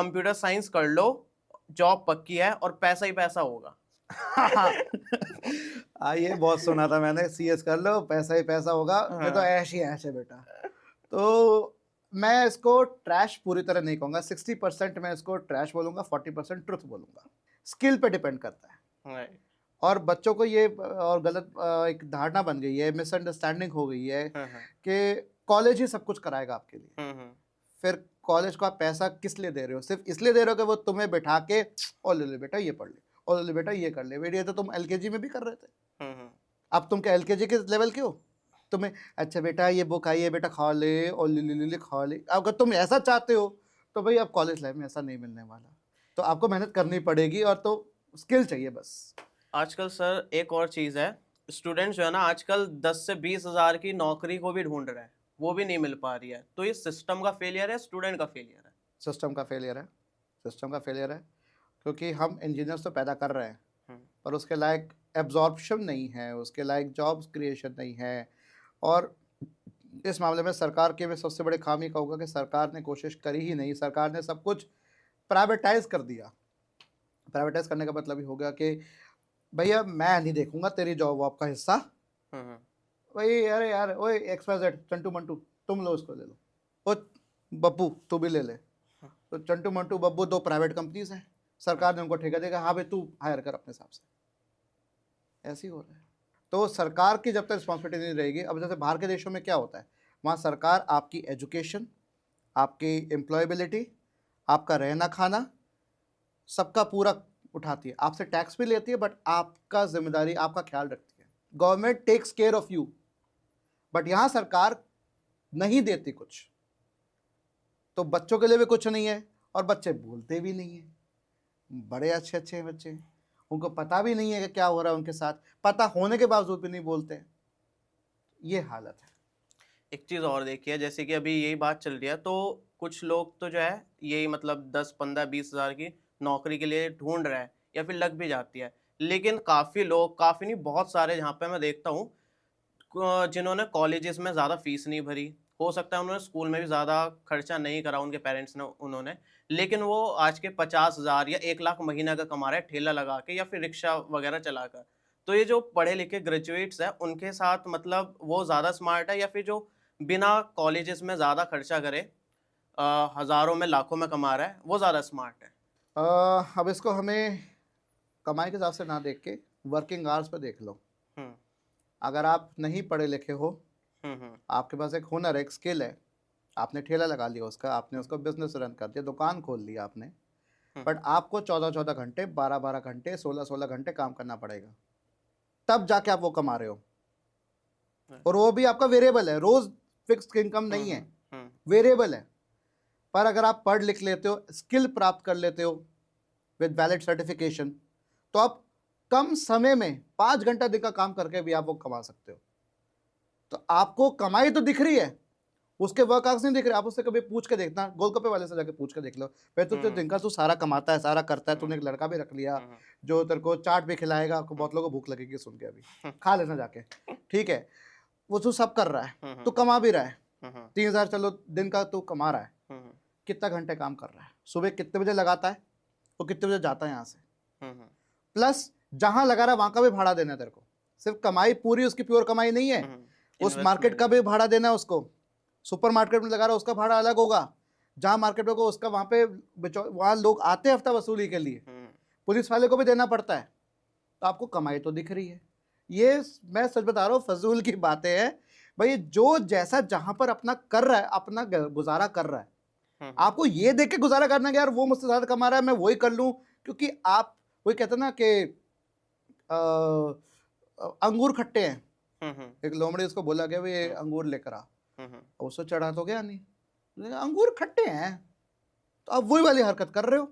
Computer science कर लो, job पक्की है और पैसा ही पैसा होगा। ये बहुत सुना था मैंने, सीएस कर लो पैसा ही पैसा होगा, फिर तो हाँ। ऐश ही ऐश है बेटा। तो मैं इसको ट्रैश पूरी तरह नहीं कहूंगा, 60% मैं इसको ट्रैश बोलूंगा, 40% ट्रुथ बोलूंगा। स्किल पे डिपेंड करता है। राइट। और बच्चों को ये और गलत एक धारणा बन गई है, मिसअंडरस्टैंडिंग हो गई है हाँ, हाँ। कि कॉलेज ही सब कुछ कराएगा आपके लिए। हम्म। फिर कॉलेज को आप पैसा किस लिए दे रहे हो? सिर्फ इसलिए दे रहे हो कि वो तुम्हें बैठा के और ले ले बेटा ये पढ़ ले, और ले ले बेटा ये कर ले। बेटा ये तो तुम एलकेजी में भी कर रहे थे, हम्म। अब तुम क्या एलकेजी के लेवल के हो? तुम्हें अच्छा बेटा ये बुक आई है बेटा खा ले, और ले खा ले। अगर तुम ऐसा चाहते हो तो भाई अब कॉलेज लाइफ में ऐसा नहीं मिलने वाला, तो आपको मेहनत करनी पड़ेगी, और तो स्किल चाहिए बस। आजकल सर एक और चीज़ है, स्टूडेंट्स जो है ना आजकल 10 से 20 हज़ार की नौकरी को भी ढूंढ रहे हैं, वो भी नहीं मिल पा रही है। तो ये सिस्टम का फेलियर है, स्टूडेंट का फेलियर है? सिस्टम का फेलियर है, सिस्टम का फेलियर है, क्योंकि हम इंजीनियर्स तो पैदा कर रहे हैं पर उसके लायक एब्जॉर्प्शन नहीं है, उसके लायक जॉब्स क्रिएशन नहीं है। और इस मामले में सरकार के मैं सबसे बड़े खामी कहूँगा कि सरकार ने कोशिश करी ही नहीं। सरकार ने सब कुछ प्राइवेटाइज कर दिया। प्राइवेटाइज करने का मतलब ही हो गया कि भैया मैं नहीं देखूंगा तेरी जॉब वॉब का हिस्सा। भाई अरे यार ओए XYZ चंटू मंटू तुम लो, उसको ले लो, ओ बब्बू तू भी ले ले। तो चंटू मंटू बब्बू दो प्राइवेट कंपनीज हैं, सरकार ने उनको ठेका देगा, हाँ भाई तू हायर कर अपने हिसाब से। ऐसे ही हो रहा है। तो सरकार की जब तक रिस्पॉन्सिबिलिटी नहीं रहेगी, अब जैसे बाहर के देशों में क्या होता है, वहाँ सरकार आपकी एजुकेशन, आपकी एम्प्लॉयबिलिटी, आपका रहना खाना सबका पूरा उठाती है, आपसे टैक्स भी लेती है, बट आपका जिम्मेदारी आपका ख्याल रखती है। Government takes care of you. But यहाँ सरकार नहीं देती कुछ, तो बच्चों के लिए भी कुछ नहीं है, और बच्चे बोलते भी नहीं है। बड़े अच्छे अच्छे बच्चे, उनको पता भी नहीं है कि क्या हो रहा है उनके साथ, पता होने के बावजूद भी नहीं बोलते। ये हालत है। एक चीज़ और देखिए, जैसे कि अभी यही बात चल रही है, तो कुछ लोग तो जो है यही मतलब 10, 15, 20 हज़ार की नौकरी के लिए ढूंढ रहे हैं या फिर लग भी जाती है। लेकिन काफ़ी लोग, काफ़ी नहीं बहुत सारे जहाँ पे मैं देखता हूँ, जिन्होंने कॉलेजेस में ज़्यादा फीस नहीं भरी, हो सकता है उन्होंने स्कूल में भी ज़्यादा खर्चा नहीं करा उनके पेरेंट्स ने उन्होंने, लेकिन वो आज के 50,000 या 1 लाख महीना का कमा रहे हैं ठेला लगा के या फिर रिक्शा वगैरह चलाकर। तो ये जो पढ़े लिखे ग्रेजुएट्स हैं उनके साथ मतलब वो ज़्यादा स्मार्ट है या फिर जो बिना कॉलेजेस में ज़्यादा खर्चा करे हज़ारों में लाखों में कमा रहा है वो ज़्यादा स्मार्ट है? अब इसको हमें कमाई के हिसाब से ना देख के वर्किंग आवर्स पे देख लो। हम्म। अगर आप नहीं पढ़े लिखे हो, हम्म। आपके पास एक हुनर है, एक स्किल है, आपने ठेला लगा लिया उसका, आपने उसको बिजनेस रन कर दिया, दुकान खोल लिया आपने, बट आपको 14-14 घंटे, 12-12 घंटे, 16-16 घंटे काम करना पड़ेगा, तब जाके आप वो कमा रहे हो। और वो भी आपका वेरिएबल है, रोज फिक्स्ड इनकम नहीं है, वेरिएबल है। पर अगर आप पढ़ लिख लेते हो, स्किल प्राप्त कर लेते हो विद वैलिड सर्टिफिकेशन, तो आप कम समय में 5 घंटा दिन का काम करके भी आप वो कमा सकते हो। तो आपको कमाई तो दिख रही है, उसके वर्क आवर्स नहीं दिख रहे। आप उससे कभी पूछ के देखना, गोलगप्पे वाले से जाके पूछ के देख लो, भाई तू तो दिन का तू सारा कमाता है, सारा करता है, तूने एक लड़का भी रख लिया जो तेरे को चाट भी खिलाएगा। आपको बहुत लोगों को भूख लगेगी सुन के, अभी खा लेना जाके, ठीक है। वो तू सब कर रहा है, तू कमा भी रहा है, 3,000 चलो दिन का तू कमा रहा है, कितना घंटे काम कर रहा है, सुबह कितने बजे लगाता है, वो कितने बजे जाता है यहाँ से, प्लस जहां लगा रहा है वहां का भी भाड़ा देना है तेरे को। सिर्फ कमाई पूरी उसकी प्योर कमाई नहीं है, उस मार्केट का भी भाड़ा देना है उसको। सुपर मार्केट में लगा रहा है उसका भाड़ा अलग होगा, जहां मार्केट में को उसका वहां पे वहां लोग आते हैं हफ्ता वसूली के लिए, पुलिस वाले को भी देना पड़ता है। तो आपको कमाई तो दिख रही है। ये मैं सच बता रहा हूँ, फजूल की बातें हैं भाई। जो जैसा जहां पर अपना कर रहा है, अपना गुजारा कर रहा है, आपको ये देख के गुजारा करना कि यार वो मुझसे ज्यादा कमा रहा है, मैं वही कर लूं। क्योंकि आप वही कहते हैं ना कि अंगूर खट्टे हैं, एक लोमड़ी उसको बोला गया भाई अंगूर लेकर आ, उसको चढ़ा तो गया नहीं, अंगूर खट्टे हैं। तो आप वही वाली हरकत कर रहे हो।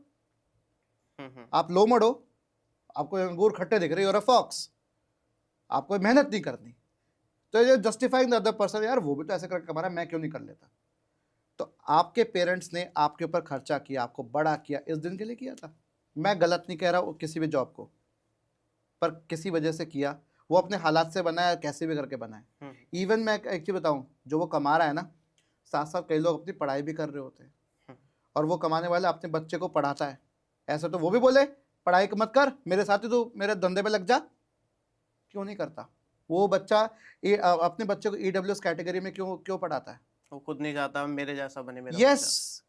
आप लोमड़ हो, आपको अंगूर खट्टे दिख रही हो, फॉक्स, आपको मेहनत नहीं करनी। तो ये जस्टिफाइंग द अदर पर्सन, यार वो भी तो ऐसे करके कमा रहा है, मैं क्यों नहीं कर लेता। तो आपके पेरेंट्स ने आपके ऊपर खर्चा किया, आपको बड़ा किया, इस दिन के लिए किया था। मैं गलत नहीं कह रहा किसी भी जॉब को, पर किसी वजह से किया, वो अपने हालात से बनाया, कैसे भी करके बनाए। इवन मैं एक चीज़ बताऊं, जो वो कमा रहा है ना, साथ साथ कई लोग अपनी पढ़ाई भी कर रहे होते हैं, और वो कमाने वाला अपने बच्चे को पढ़ाता है, ऐसा तो वो भी बोले पढ़ाई मत कर, मेरे साथ ही तू मेरे धंधे पे लग जा, क्यों नहीं करता? वो बच्चा अपने बच्चे को ईडब्ल्यूएस कैटेगरी में क्यों क्यों पढ़ाता है? वो खुद नहीं चाहता मेरे जैसा बने मेरा यस, बच्चा।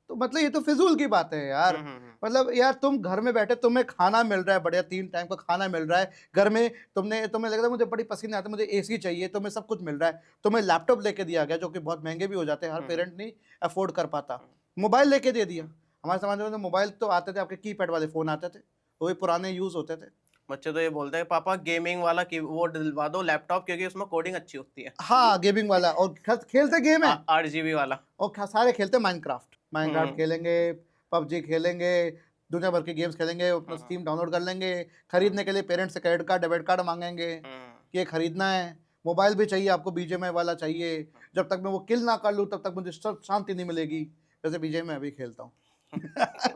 तो मतलब ये तो फिजूल की बात है यार। हम्म। मतलब यार तुम घर में बैठे, तुम्हें खाना मिल रहा है बढ़िया, 3 टाइम का खाना मिल रहा है घर में, तुम्हें लग रहा है मुझे बड़ी पसीने आते, मुझे एसी चाहिए, तुम्हें सब कुछ मिल रहा है, तुम्हें लैपटॉप लेके दिया गया जो कि बहुत महंगे भी हो जाते हैं, हर पेरेंट नहीं अफोर्ड कर पाता, मोबाइल लेके दे दिया। हमारे समाज में तो मोबाइल तो आते थे, आपके कीपैड वाले फोन आते थे, वो भी पुराने यूज होते थे। बच्चे तो ये बोलते हैं पापा गेमिंग वाला की वो दिलवा दो लैपटॉप, क्योंकि उसमें कोडिंग अच्छी होती है। हाँ, गेमिंग वाला, और खेलते गेम है 8 GB वाला। और सारे खेलते माइनक्राफ्ट हम्म। खेलेंगे, पबजी खेलेंगे, दुनिया भर के गेम्स खेलेंगे, अपना स्टीम डाउनलोड कर लेंगे, खरीदने के लिए पेरेंट्स से क्रेडिट कार्ड डेबिट कार्ड मांगेंगे कि ये खरीदना है, मोबाइल भी चाहिए आपको, बीजेएमआई वाला चाहिए, जब तक मैं वो किल ना कर लूँ तब तक मुझे शांति नहीं मिलेगी। जैसे बीजेएमआई अभी खेलता हूँ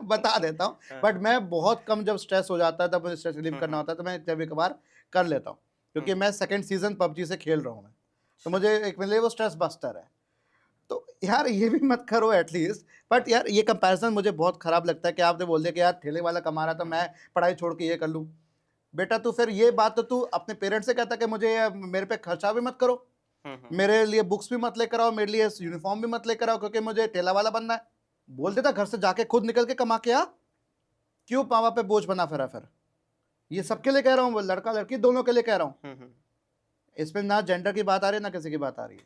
बता देता हूँ, बट मैं बहुत कम, जब स्ट्रेस हो जाता है तब मुझे स्ट्रेस रिलीव करना होता है तो मैं कभी कभार कर लेता हूँ, क्योंकि मैं सेकंड सीजन पबजी से खेल रहा हूँ मैं, तो मुझे एक मेरे लिए वो स्ट्रेस बस्टर है। तो यार ये भी मत करो एटलीस्ट। बट यार ये कंपैरिजन मुझे बहुत खराब लगता है कि आपने बोल दिया कि यार ठेले वाला कमा रहा था, मैं पढ़ाई छोड़ के ये कर लूँ। बेटा तू फिर ये बात तो तू अपने पेरेंट्स से कहता कि मुझे मेरे पे खर्चा भी मत करो, मेरे लिए बुक्स भी मत लेकर आओ, मेरे लिए यूनिफॉर्म भी मत लेकर आओ, क्योंकि मुझे ठेला वाला बनना है। बोल देता घर से जाके खुद निकल के कमा के आ, क्यों माँ बाप पे बोझ बना फिर। ये सबके लिए कह रहा हूँ, लड़का लड़की दोनों के लिए कह रहा हूँ, इसमें ना जेंडर की बात आ रही है ना किसी की बात आ रही है।